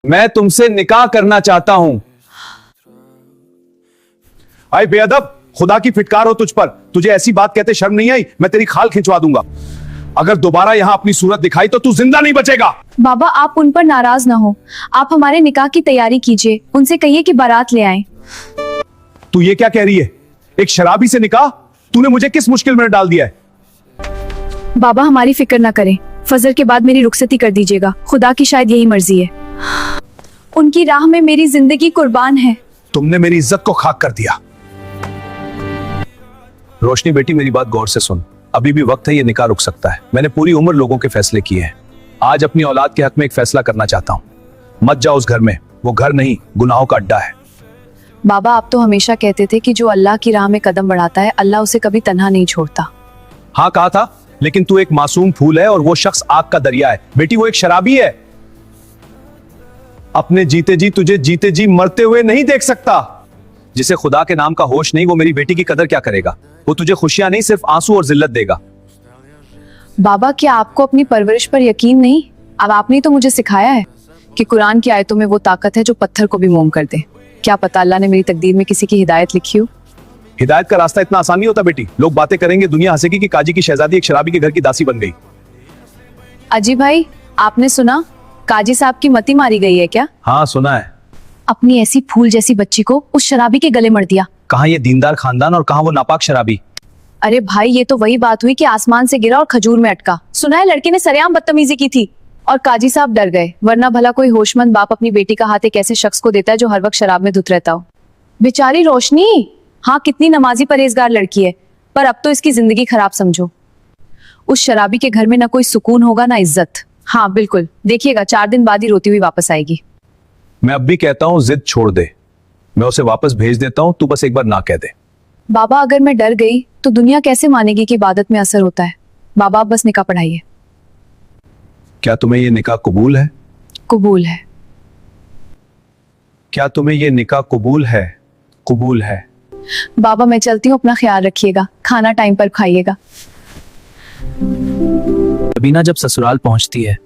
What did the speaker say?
मैं तुमसे निकाह करना चाहता हूं। आए बेअदब, खुदा की फिटकार हो तुझ पर, तुझे ऐसी बात कहते शर्म नहीं आई? मैं तेरी खाल खिंचवा दूंगा। अगर दोबारा यहां अपनी सूरत दिखाई तो तू जिंदा नहीं बचेगा। बाबा आप उन पर नाराज ना हो, आप हमारे निकाह की तैयारी कीजिए, उनसे कहिए कि बारात ले आएं। तू ये क्या कह रही है? एक शराबी से निकाह? तूने मुझे किस मुश्किल में डाल दिया है? बाबा हमारी फिक्र ना करें, फजर के बाद मेरी रुखसती कर दीजिएगा, खुदा की शायद यही मर्जी है। उनकी राह में मेरी जिंदगी कुर्बान है। तुमने मेरी इज्जत को खाक कर दिया। रोशनी बेटी, मेरी बात गौर से सुन, अभी भी वक्त है, ये निकाह रुक सकता है। मैंने पूरी उम्र लोगों के फैसले किए हैं, आज अपनी औलाद के हक में एक फैसला करना चाहता हूं। मत जाओ उस घर में, वो घर नहीं गुनाहों का अड्डा है। बाबा आप तो हमेशा कहते थे कि जो अल्लाह की राह में कदम बढ़ाता है अल्लाह उसे कभी तन्हा नहीं छोड़ता। हाँ कहा था, लेकिन तू एक मासूम फूल है और वो शख्स आग का दरिया है। बेटी वो एक शराबी है, अपने जीते जी तुझे जीते जी मरते हुए नहीं देख सकता। जिसे खुदा के नाम का होश नहीं, वो मेरी बेटी की कदर क्या करेगा? वो तुझे खुशियां नहीं, सिर्फ आंसू और जिल्लत देगा। बाबा क्या आपको अपनी परवरिश पर यकीन नहीं? अब आपने तो मुझे सिखाया है कि कुरान की आयतों में वो ताकत है जो पत्थर को भी मोम कर दे। क्या पता अल्लाह ने मेरी तकदीर में किसी की हिदायत लिखी हो। हिदायत का रास्ता इतना आसान नहीं होता बेटी। लोग बातें करेंगे, दुनिया हंसेगी कि काजी की शहजादी एक शराबी के घर की दासी बन गई। अजी भाई आपने सुना, काजी साहब की मती मारी गई है क्या? हाँ सुना है। अपनी ऐसी फूल जैसी बच्ची को उस शराबी के गले मर दिया। कहाँ ये दीनदार खानदान और कहाँ वो नापाक शराबी। अरे भाई ये तो वही बात हुई कि आसमान से गिरा और खजूर में अटका। सुना है लड़के ने सरेआम बदतमीजी की थी और काजी साहब डर गए, वरना भला कोई होशमंद बाप अपनी बेटी का हाथ एक ऐसे शख्स को देता है जो हर वक्त शराब में धुत रहता हो। बेचारी रोशनी, हाँ कितनी नमाजी परहेजगार लड़की है, पर अब तो इसकी जिंदगी खराब समझो। उस शराबी के घर में ना कोई सुकून होगा ना इज्जत। हाँ बिल्कुल, देखिएगा 4 दिन बाद ही रोती हुई वापस आएगी। मैं अब भी कहता हूँ जिद छोड़ दे, मैं उसे वापस भेज देता हूँ, तू बस एक बार ना कह दे। बाबा अगर मैं डर गई तो दुनिया कैसे मानेगी कि इबादत में असर होता है। बाबा आप बस निकाह पढ़ाइए। क्या तुम्हें ये निकाह कबूल है? कबूल है। क्या तुम्हें ये निकाह कबूल है? कबूल है। बाबा मैं चलती हूँ, अपना ख्याल रखिएगा, खाना टाइम पर खाइएगा। सबीना जब ससुराल पहुंचती है